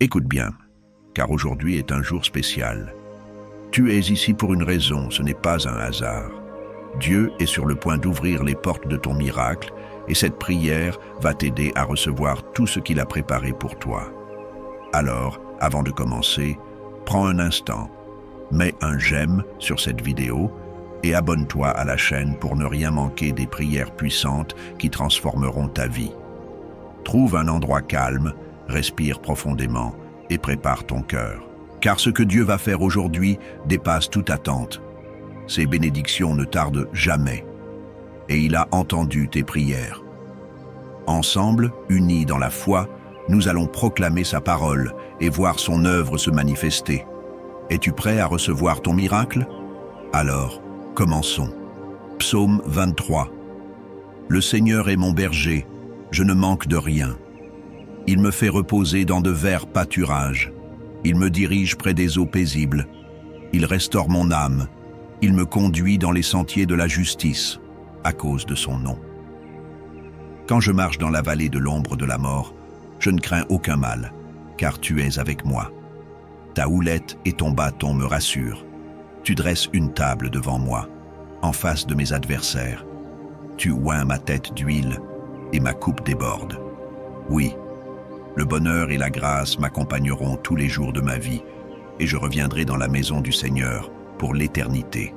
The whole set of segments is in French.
Écoute bien, car aujourd'hui est un jour spécial. Tu es ici pour une raison, ce n'est pas un hasard. Dieu est sur le point d'ouvrir les portes de ton miracle et cette prière va t'aider à recevoir tout ce qu'il a préparé pour toi. Alors, avant de commencer, prends un instant, mets un j'aime sur cette vidéo et abonne-toi à la chaîne pour ne rien manquer des prières puissantes qui transformeront ta vie. Trouve un endroit calme, respire profondément et prépare ton cœur. Car ce que Dieu va faire aujourd'hui dépasse toute attente. Ses bénédictions ne tardent jamais. Et il a entendu tes prières. Ensemble, unis dans la foi, nous allons proclamer sa parole et voir son œuvre se manifester. Es-tu prêt à recevoir ton miracle? Alors, commençons. Psaume 23. Le Seigneur est mon berger, je ne manque de rien. Il me fait reposer dans de verts pâturages. Il me dirige près des eaux paisibles. Il restaure mon âme. Il me conduit dans les sentiers de la justice, à cause de son nom. Quand je marche dans la vallée de l'ombre de la mort, je ne crains aucun mal, car tu es avec moi. Ta houlette et ton bâton me rassurent. Tu dresses une table devant moi, en face de mes adversaires. Tu oins ma tête d'huile et ma coupe déborde. Oui, le bonheur et la grâce m'accompagneront tous les jours de ma vie, et je reviendrai dans la maison du Seigneur pour l'éternité.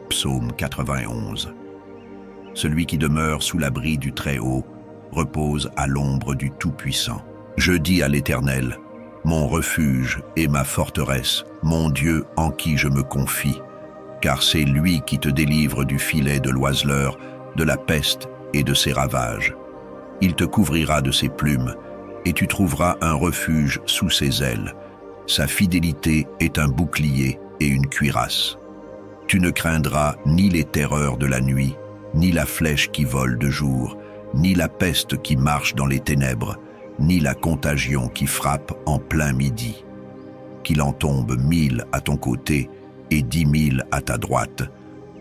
Psaume 91. Celui qui demeure sous l'abri du Très-Haut repose à l'ombre du Tout-Puissant. Je dis à l'Éternel, mon refuge et ma forteresse, mon Dieu en qui je me confie, car c'est lui qui te délivre du filet de l'oiseleur, de la peste et de ses ravages. Il te couvrira de ses plumes, et tu trouveras un refuge sous ses ailes. Sa fidélité est un bouclier et une cuirasse. Tu ne craindras ni les terreurs de la nuit, ni la flèche qui vole de jour, ni la peste qui marche dans les ténèbres, ni la contagion qui frappe en plein midi. Qu'il en tombe 1000 à ton côté et 10 000 à ta droite,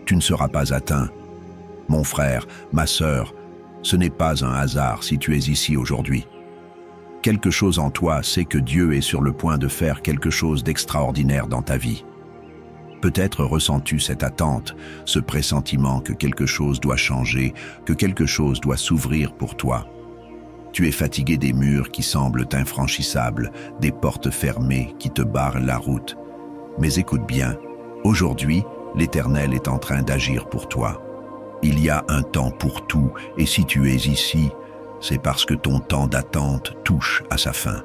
tu ne seras pas atteint. Mon frère, ma sœur, ce n'est pas un hasard si tu es ici aujourd'hui. Quelque chose en toi sait que Dieu est sur le point de faire quelque chose d'extraordinaire dans ta vie. Peut-être ressens-tu cette attente, ce pressentiment que quelque chose doit changer, que quelque chose doit s'ouvrir pour toi. Tu es fatigué des murs qui semblent infranchissables, des portes fermées qui te barrent la route. Mais écoute bien, aujourd'hui, l'Éternel est en train d'agir pour toi. Il y a un temps pour tout, et si tu es ici, c'est parce que ton temps d'attente touche à sa fin.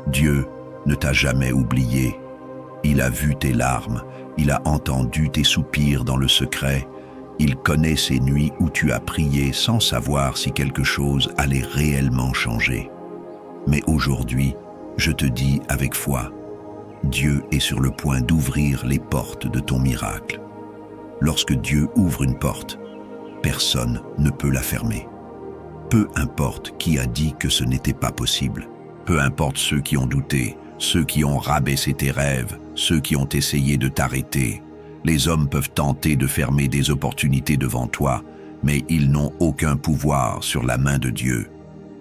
Dieu ne t'a jamais oublié. Il a vu tes larmes, il a entendu tes soupirs dans le secret. Il connaît ces nuits où tu as prié sans savoir si quelque chose allait réellement changer. Mais aujourd'hui, je te dis avec foi, Dieu est sur le point d'ouvrir les portes de ton miracle. Lorsque Dieu ouvre une porte, personne ne peut la fermer. Peu importe qui a dit que ce n'était pas possible. Peu importe ceux qui ont douté, ceux qui ont rabaissé tes rêves, ceux qui ont essayé de t'arrêter. Les hommes peuvent tenter de fermer des opportunités devant toi, mais ils n'ont aucun pouvoir sur la main de Dieu.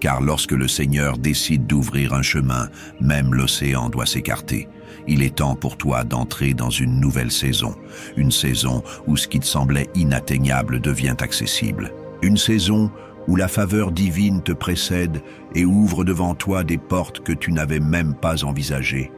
Car lorsque le Seigneur décide d'ouvrir un chemin, même l'océan doit s'écarter. Il est temps pour toi d'entrer dans une nouvelle saison. Une saison où ce qui te semblait inatteignable devient accessible. Une saison où la faveur divine te précède et ouvre devant toi des portes que tu n'avais même pas envisagées.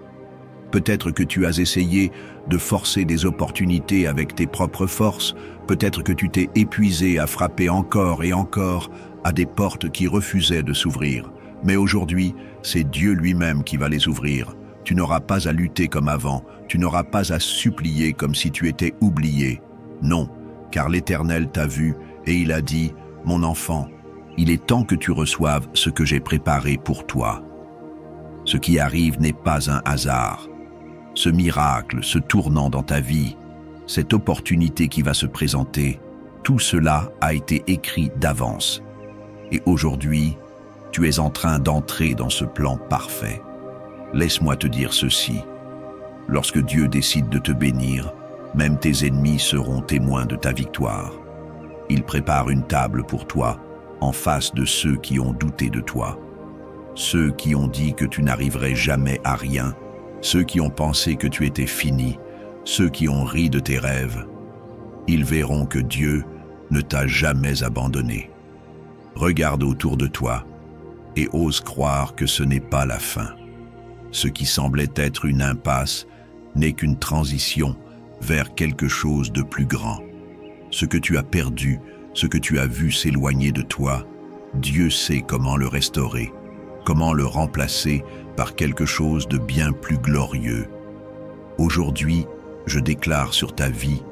Peut-être que tu as essayé de forcer des opportunités avec tes propres forces, peut-être que tu t'es épuisé à frapper encore et encore à des portes qui refusaient de s'ouvrir. Mais aujourd'hui, c'est Dieu lui-même qui va les ouvrir. Tu n'auras pas à lutter comme avant, tu n'auras pas à supplier comme si tu étais oublié. Non, car l'Éternel t'a vu et il a dit, « Mon enfant, il est temps que tu reçoives ce que j'ai préparé pour toi. » Ce qui arrive n'est pas un hasard. Ce miracle, ce tournant dans ta vie, cette opportunité qui va se présenter, tout cela a été écrit d'avance. Et aujourd'hui, tu es en train d'entrer dans ce plan parfait. Laisse-moi te dire ceci. Lorsque Dieu décide de te bénir, même tes ennemis seront témoins de ta victoire. Il prépare une table pour toi, en face de ceux qui ont douté de toi. ceux qui ont dit que tu n'arriverais jamais à rien, ceux qui ont pensé que tu étais fini, ceux qui ont ri de tes rêves. Ils verront que Dieu ne t'a jamais abandonné. Regarde autour de toi et ose croire que ce n'est pas la fin. Ce qui semblait être une impasse n'est qu'une transition vers quelque chose de plus grand. Ce que tu as perdu, ce que tu as vu s'éloigner de toi, Dieu sait comment le restaurer, comment le remplacer par quelque chose de bien plus glorieux. Aujourd'hui, je déclare sur ta vie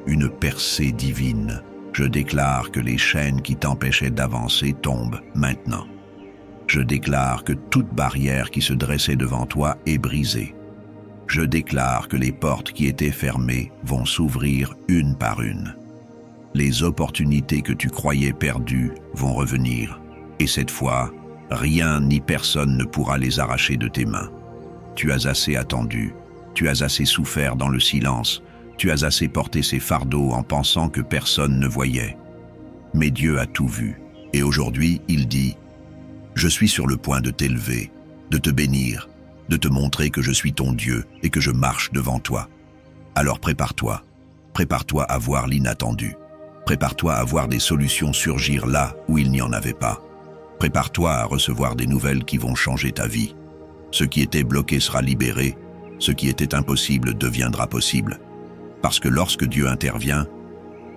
une percée divine. Je déclare que les chaînes qui t'empêchaient d'avancer tombent maintenant. Je déclare que toute barrière qui se dressait devant toi est brisée. Je déclare que les portes qui étaient fermées vont s'ouvrir une par une. Les opportunités que tu croyais perdues vont revenir. Et cette fois, rien ni personne ne pourra les arracher de tes mains. Tu as assez attendu, tu as assez souffert dans le silence, tu as assez porté ces fardeaux en pensant que personne ne voyait. Mais Dieu a tout vu. Et aujourd'hui, il dit: je suis sur le point de t'élever, de te bénir, de te montrer que je suis ton Dieu et que je marche devant toi. Alors prépare-toi, prépare-toi à voir l'inattendu. Prépare-toi à voir des solutions surgir là où il n'y en avait pas. Prépare-toi à recevoir des nouvelles qui vont changer ta vie. Ce qui était bloqué sera libéré, ce qui était impossible deviendra possible. Parce que lorsque Dieu intervient,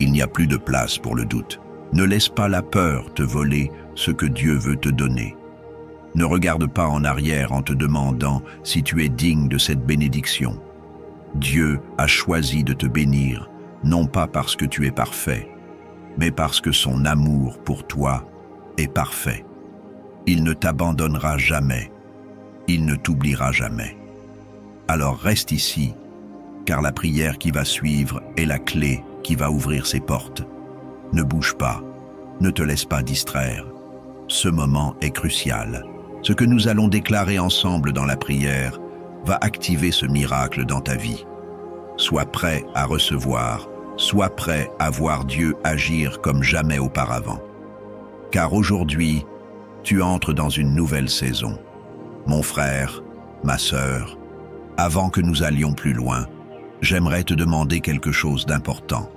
il n'y a plus de place pour le doute. Ne laisse pas la peur te voler ce que Dieu veut te donner. Ne regarde pas en arrière en te demandant si tu es digne de cette bénédiction. Dieu a choisi de te bénir, non pas parce que tu es parfait, mais parce que son amour pour toi est parfait. Il ne t'abandonnera jamais, il ne t'oubliera jamais. Alors reste ici, car la prière qui va suivre est la clé qui va ouvrir ces portes. Ne bouge pas, ne te laisse pas distraire. Ce moment est crucial. Ce que nous allons déclarer ensemble dans la prière va activer ce miracle dans ta vie. Sois prêt à recevoir, sois prêt à voir Dieu agir comme jamais auparavant. Car aujourd'hui, tu entres dans une nouvelle saison. Mon frère, ma sœur, avant que nous allions plus loin, j'aimerais te demander quelque chose d'important.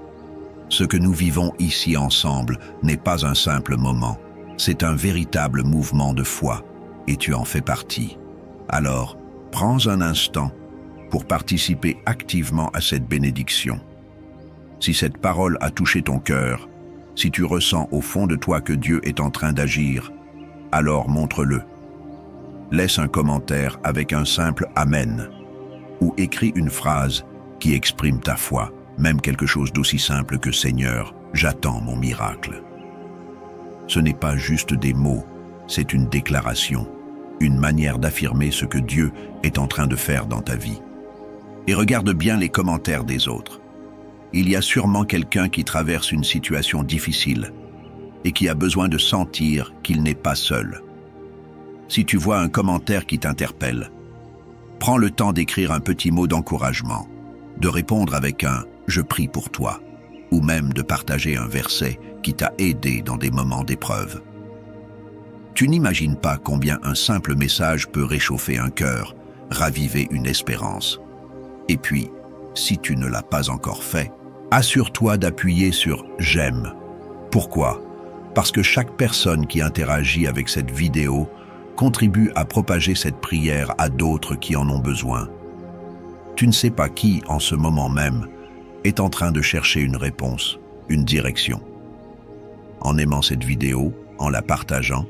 Ce que nous vivons ici ensemble n'est pas un simple moment, c'est un véritable mouvement de foi, et tu en fais partie. Alors, prends un instant pour participer activement à cette bénédiction. Si cette parole a touché ton cœur, si tu ressens au fond de toi que Dieu est en train d'agir, alors montre-le. Laisse un commentaire avec un simple « Amen » ou écris une phrase qui exprime ta foi, même quelque chose d'aussi simple que « Seigneur, j'attends mon miracle ». Ce n'est pas juste des mots, c'est une déclaration, une manière d'affirmer ce que Dieu est en train de faire dans ta vie. Et regarde bien les commentaires des autres. Il y a sûrement quelqu'un qui traverse une situation difficile et qui a besoin de sentir qu'il n'est pas seul. Si tu vois un commentaire qui t'interpelle, prends le temps d'écrire un petit mot d'encouragement, de répondre avec un « je prie pour toi » ou même de partager un verset qui t'a aidé dans des moments d'épreuve. Tu n'imagines pas combien un simple message peut réchauffer un cœur, raviver une espérance. Et puis, si tu ne l'as pas encore fait, assure-toi d'appuyer sur « j'aime ». Pourquoi? Parce que chaque personne qui interagit avec cette vidéo contribue à propager cette prière à d'autres qui en ont besoin. Tu ne sais pas qui, en ce moment même, est en train de chercher une réponse, une direction. En aimant cette vidéo, en la partageant,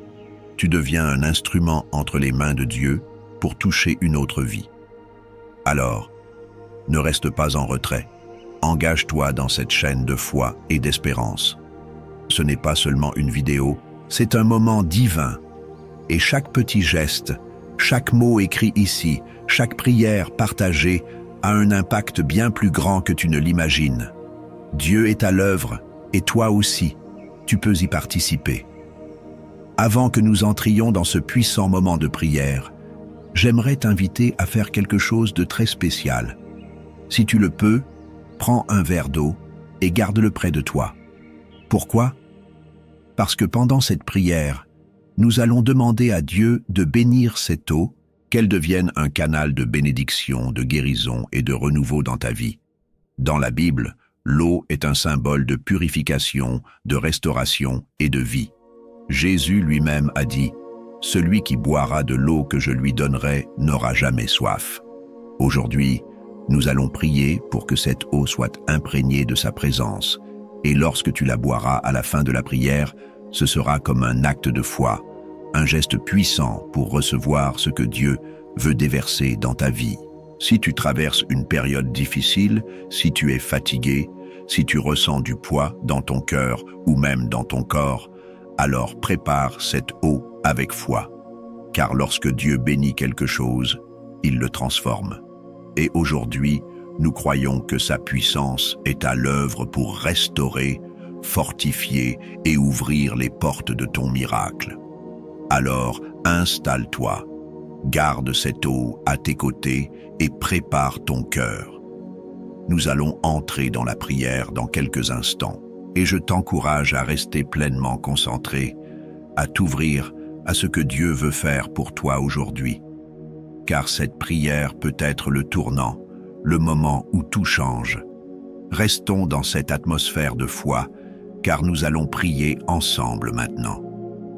tu deviens un instrument entre les mains de Dieu pour toucher une autre vie. Alors, ne reste pas en retrait. Engage-toi dans cette chaîne de foi et d'espérance. Ce n'est pas seulement une vidéo, c'est un moment divin. Et chaque petit geste, chaque mot écrit ici, chaque prière partagée a un impact bien plus grand que tu ne l'imagines. Dieu est à l'œuvre et toi aussi, tu peux y participer. Avant que nous entrions dans ce puissant moment de prière, j'aimerais t'inviter à faire quelque chose de très spécial. Si tu le peux, prends un verre d'eau et garde-le près de toi. Pourquoi? Parce que pendant cette prière, nous allons demander à Dieu de bénir cette eau, qu'elle devienne un canal de bénédiction, de guérison et de renouveau dans ta vie. Dans la Bible, l'eau est un symbole de purification, de restauration et de vie. Jésus lui-même a dit « Celui qui boira de l'eau que je lui donnerai n'aura jamais soif ». Aujourd'hui, nous allons prier pour que cette eau soit imprégnée de sa présence. Et lorsque tu la boiras à la fin de la prière, ce sera comme un acte de foi, un geste puissant pour recevoir ce que Dieu veut déverser dans ta vie. Si tu traverses une période difficile, si tu es fatigué, si tu ressens du poids dans ton cœur ou même dans ton corps, alors prépare cette eau avec foi. Car lorsque Dieu bénit quelque chose, il le transforme. Et aujourd'hui, nous croyons que sa puissance est à l'œuvre pour restaurer, fortifier et ouvrir les portes de ton miracle. Alors, installe-toi, garde cette eau à tes côtés et prépare ton cœur. Nous allons entrer dans la prière dans quelques instants et je t'encourage à rester pleinement concentré, à t'ouvrir à ce que Dieu veut faire pour toi aujourd'hui. Car cette prière peut être le tournant, le moment où tout change. Restons dans cette atmosphère de foi, car nous allons prier ensemble maintenant.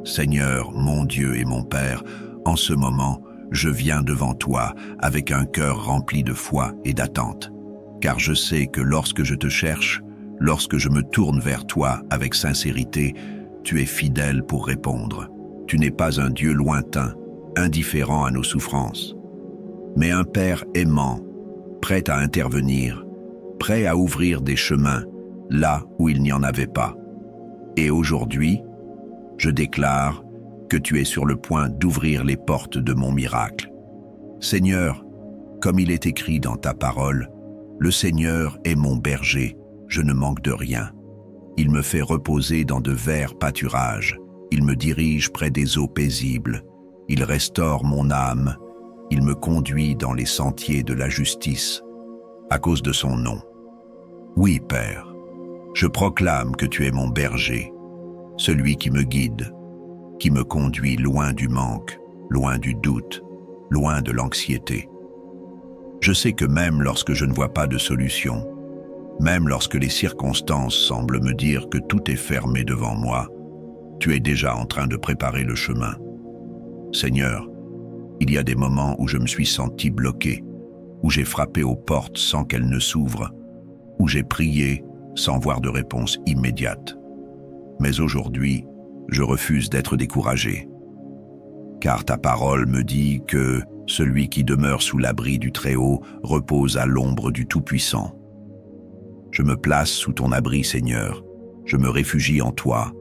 Seigneur, mon Dieu et mon Père, en ce moment, je viens devant toi avec un cœur rempli de foi et d'attente. Car je sais que lorsque je te cherche, lorsque je me tourne vers toi avec sincérité, tu es fidèle pour répondre. Tu n'es pas un Dieu lointain, indifférent à nos souffrances, mais un Père aimant, prêt à intervenir, prêt à ouvrir des chemins là où il n'y en avait pas. Et aujourd'hui, je déclare que tu es sur le point d'ouvrir les portes de mon miracle. Seigneur, comme il est écrit dans ta parole, le Seigneur est mon berger, je ne manque de rien. Il me fait reposer dans de verts pâturages, il me dirige près des eaux paisibles, il restaure mon âme, il me conduit dans les sentiers de la justice, à cause de son nom. Oui, Père, je proclame que tu es mon berger, celui qui me guide, qui me conduit loin du manque, loin du doute, loin de l'anxiété. Je sais que même lorsque je ne vois pas de solution, même lorsque les circonstances semblent me dire que tout est fermé devant moi, tu es déjà en train de préparer le chemin. Seigneur, il y a des moments où je me suis senti bloqué, où j'ai frappé aux portes sans qu'elles ne s'ouvrent, où j'ai prié sans voir de réponse immédiate. Mais aujourd'hui, je refuse d'être découragé. Car ta parole me dit que celui qui demeure sous l'abri du Très-Haut repose à l'ombre du Tout-Puissant. Je me place sous ton abri, Seigneur, je me réfugie en toi,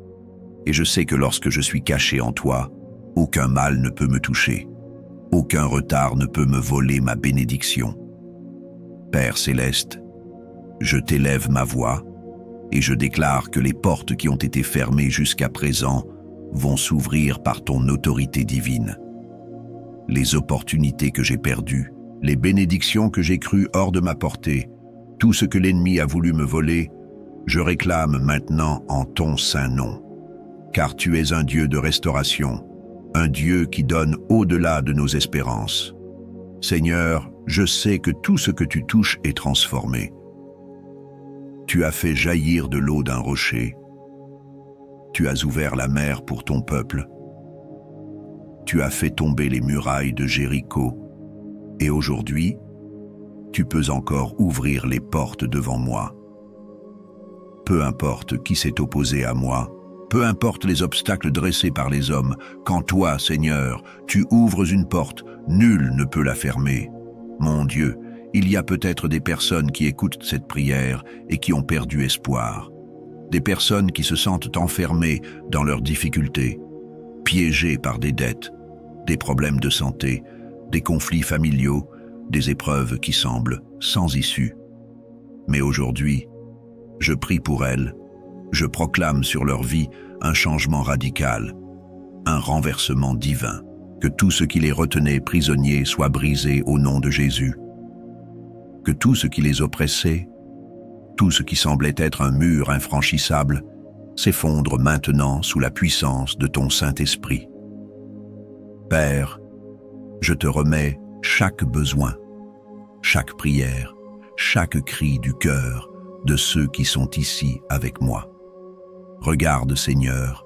et je sais que lorsque je suis caché en toi, aucun mal ne peut me toucher, aucun retard ne peut me voler ma bénédiction. Père céleste, je t'élève ma voix, et je déclare que les portes qui ont été fermées jusqu'à présent vont s'ouvrir par ton autorité divine. Les opportunités que j'ai perdues, les bénédictions que j'ai crues hors de ma portée, tout ce que l'ennemi a voulu me voler, je réclame maintenant en ton saint nom. Car tu es un Dieu de restauration, un Dieu qui donne au-delà de nos espérances. Seigneur, je sais que tout ce que tu touches est transformé. Tu as fait jaillir de l'eau d'un rocher. Tu as ouvert la mer pour ton peuple. Tu as fait tomber les murailles de Jéricho. Et aujourd'hui, tu peux encore ouvrir les portes devant moi. Peu importe qui s'est opposé à moi, peu importe les obstacles dressés par les hommes, quand toi, Seigneur, tu ouvres une porte, nul ne peut la fermer. Mon Dieu, il y a peut-être des personnes qui écoutent cette prière et qui ont perdu espoir. Des personnes qui se sentent enfermées dans leurs difficultés, piégées par des dettes, des problèmes de santé, des conflits familiaux, des épreuves qui semblent sans issue. Mais aujourd'hui, je prie pour elles, je proclame sur leur vie un changement radical, un renversement divin, que tout ce qui les retenait prisonniers soit brisé au nom de Jésus. Que tout ce qui les oppressait, tout ce qui semblait être un mur infranchissable, s'effondre maintenant sous la puissance de ton Saint-Esprit. Père, je te remets chaque besoin, chaque prière, chaque cri du cœur de ceux qui sont ici avec moi. Regarde, Seigneur,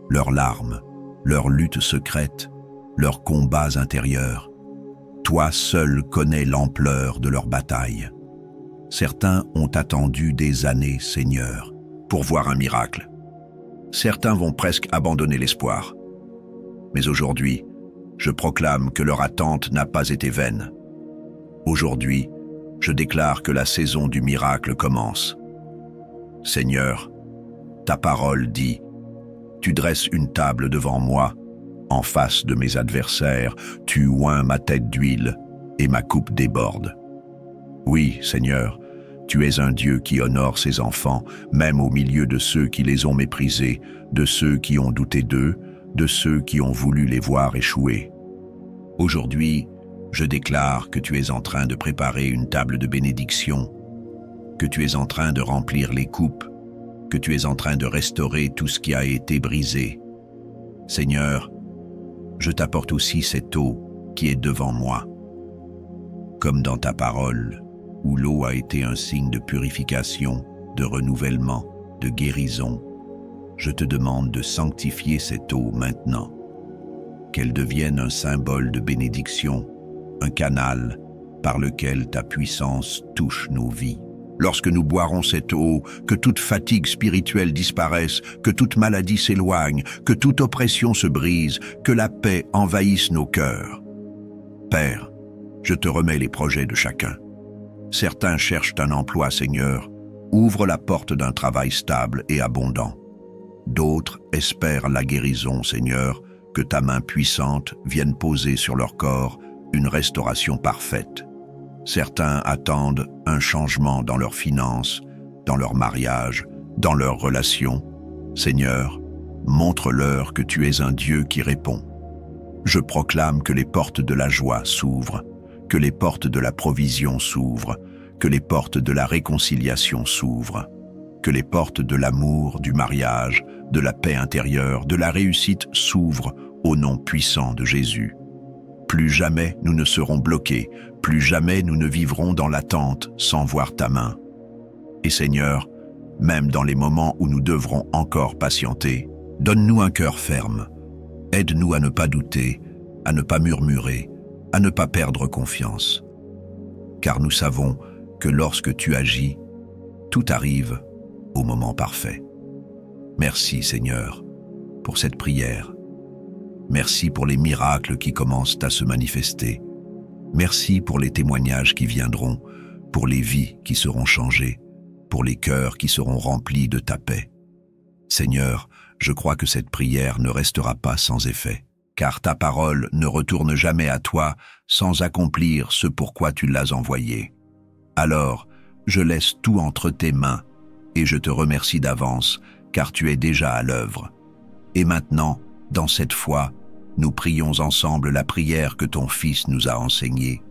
leurs larmes, leurs luttes secrètes, leurs combats intérieurs. Toi seul connais l'ampleur de leur bataille. Certains ont attendu des années, Seigneur, pour voir un miracle. Certains vont presque abandonner l'espoir. Mais aujourd'hui, je proclame que leur attente n'a pas été vaine. Aujourd'hui, je déclare que la saison du miracle commence. Seigneur, ta parole dit, « Tu dresses une table devant moi, en face de mes adversaires, tu oins ma tête d'huile et ma coupe déborde. » Oui, Seigneur, tu es un Dieu qui honore ses enfants, même au milieu de ceux qui les ont méprisés, de ceux qui ont douté d'eux, de ceux qui ont voulu les voir échouer. Aujourd'hui, je déclare que tu es en train de préparer une table de bénédiction, que tu es en train de remplir les coupes, que tu es en train de restaurer tout ce qui a été brisé. Seigneur, je t'apporte aussi cette eau qui est devant moi. Comme dans ta parole, où l'eau a été un signe de purification, de renouvellement, de guérison, je te demande de sanctifier cette eau maintenant, qu'elle devienne un symbole de bénédiction, un canal par lequel ta puissance touche nos vies. Lorsque nous boirons cette eau, que toute fatigue spirituelle disparaisse, que toute maladie s'éloigne, que toute oppression se brise, que la paix envahisse nos cœurs. Père, je te remets les projets de chacun. Certains cherchent un emploi, Seigneur. Ouvre la porte d'un travail stable et abondant. D'autres espèrent la guérison, Seigneur, que ta main puissante vienne poser sur leur corps une restauration parfaite. Certains attendent un changement dans leurs finances, dans leur mariage, dans leurs relations. Seigneur, montre-leur que tu es un Dieu qui répond. Je proclame que les portes de la joie s'ouvrent, que les portes de la provision s'ouvrent, que les portes de la réconciliation s'ouvrent, que les portes de l'amour, du mariage, de la paix intérieure, de la réussite s'ouvrent au nom puissant de Jésus. Plus jamais nous ne serons bloqués, plus jamais nous ne vivrons dans l'attente sans voir ta main. Et Seigneur, même dans les moments où nous devrons encore patienter, donne-nous un cœur ferme. Aide-nous à ne pas douter, à ne pas murmurer, à ne pas perdre confiance. Car nous savons que lorsque tu agis, tout arrive au moment parfait. Merci Seigneur pour cette prière. Merci pour les miracles qui commencent à se manifester. Merci pour les témoignages qui viendront, pour les vies qui seront changées, pour les cœurs qui seront remplis de ta paix. Seigneur, je crois que cette prière ne restera pas sans effet, car ta parole ne retourne jamais à toi sans accomplir ce pourquoi tu l'as envoyée. Alors, je laisse tout entre tes mains et je te remercie d'avance, car tu es déjà à l'œuvre. Et maintenant, dans cette foi, nous prions ensemble la prière que ton Fils nous a enseignée.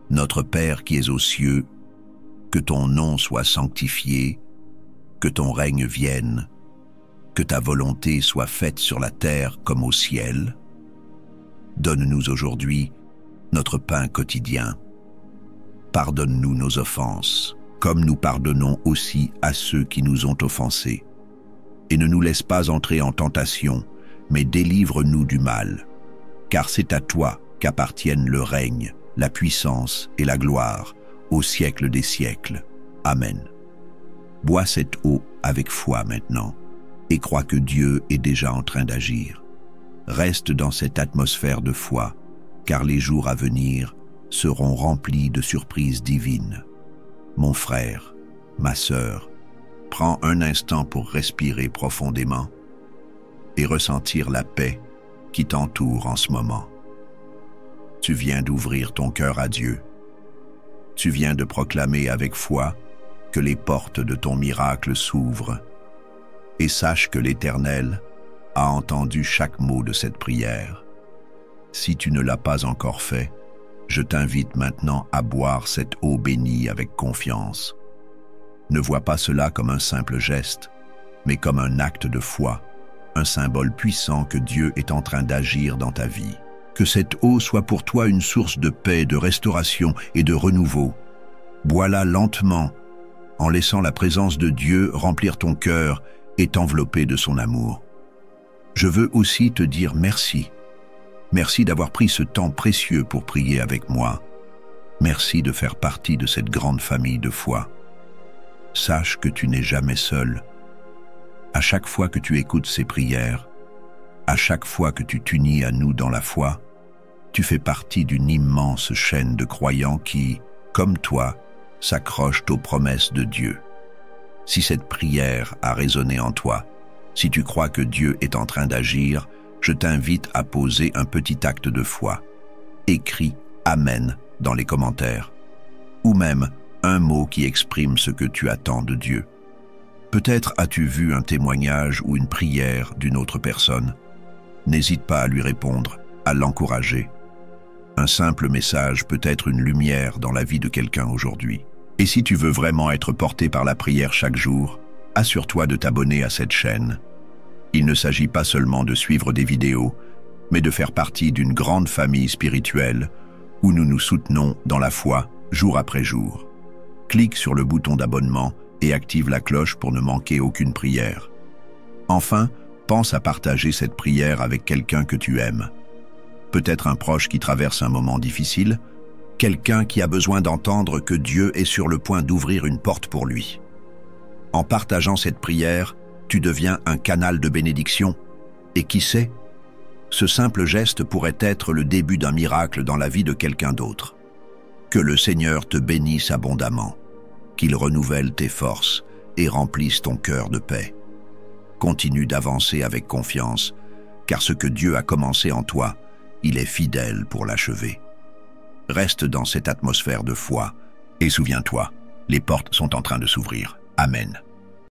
Notre Père qui es aux cieux, que ton nom soit sanctifié, que ton règne vienne, que ta volonté soit faite sur la terre comme au ciel. Donne-nous aujourd'hui notre pain quotidien. Pardonne-nous nos offenses, comme nous pardonnons aussi à ceux qui nous ont offensés. Et ne nous laisse pas entrer en tentation, mais délivre-nous du mal. Car c'est à toi qu'appartiennent le règne, la puissance et la gloire, au siècle des siècles. Amen. Bois cette eau avec foi maintenant, et crois que Dieu est déjà en train d'agir. Reste dans cette atmosphère de foi, car les jours à venir seront remplis de surprises divines. Mon frère, ma sœur, prends un instant pour respirer profondément et ressentir la paix qui t'entoure en ce moment. Tu viens d'ouvrir ton cœur à Dieu. Tu viens de proclamer avec foi que les portes de ton miracle s'ouvrent. Et sache que l'Éternel a entendu chaque mot de cette prière. Si tu ne l'as pas encore fait, je t'invite maintenant à boire cette eau bénie avec confiance. Ne vois pas cela comme un simple geste, mais comme un acte de foi, un symbole puissant que Dieu est en train d'agir dans ta vie. Que cette eau soit pour toi une source de paix, de restauration et de renouveau. Bois-la lentement, en laissant la présence de Dieu remplir ton cœur et t'envelopper de son amour. Je veux aussi te dire merci. Merci d'avoir pris ce temps précieux pour prier avec moi. Merci de faire partie de cette grande famille de foi. Sache que tu n'es jamais seul. À chaque fois que tu écoutes ces prières, à chaque fois que tu t'unis à nous dans la foi, tu fais partie d'une immense chaîne de croyants qui, comme toi, s'accrochent aux promesses de Dieu. Si cette prière a résonné en toi, si tu crois que Dieu est en train d'agir, je t'invite à poser un petit acte de foi. Écris « Amen » dans les commentaires, ou même un mot qui exprime ce que tu attends de Dieu. Peut-être as-tu vu un témoignage ou une prière d'une autre personne. N'hésite pas à lui répondre, à l'encourager. Un simple message peut être une lumière dans la vie de quelqu'un aujourd'hui. Et si tu veux vraiment être porté par la prière chaque jour, assure-toi de t'abonner à cette chaîne. Il ne s'agit pas seulement de suivre des vidéos, mais de faire partie d'une grande famille spirituelle où nous nous soutenons dans la foi jour après jour. Clique sur le bouton d'abonnement et active la cloche pour ne manquer aucune prière. Enfin, pense à partager cette prière avec quelqu'un que tu aimes. Peut-être un proche qui traverse un moment difficile, quelqu'un qui a besoin d'entendre que Dieu est sur le point d'ouvrir une porte pour lui. En partageant cette prière, tu deviens un canal de bénédiction. Et qui sait, ce simple geste pourrait être le début d'un miracle dans la vie de quelqu'un d'autre. Que le Seigneur te bénisse abondamment, qu'il renouvelle tes forces et remplisse ton cœur de paix. Continue d'avancer avec confiance, car ce que Dieu a commencé en toi, il est fidèle pour l'achever. Reste dans cette atmosphère de foi et souviens-toi, les portes sont en train de s'ouvrir. Amen.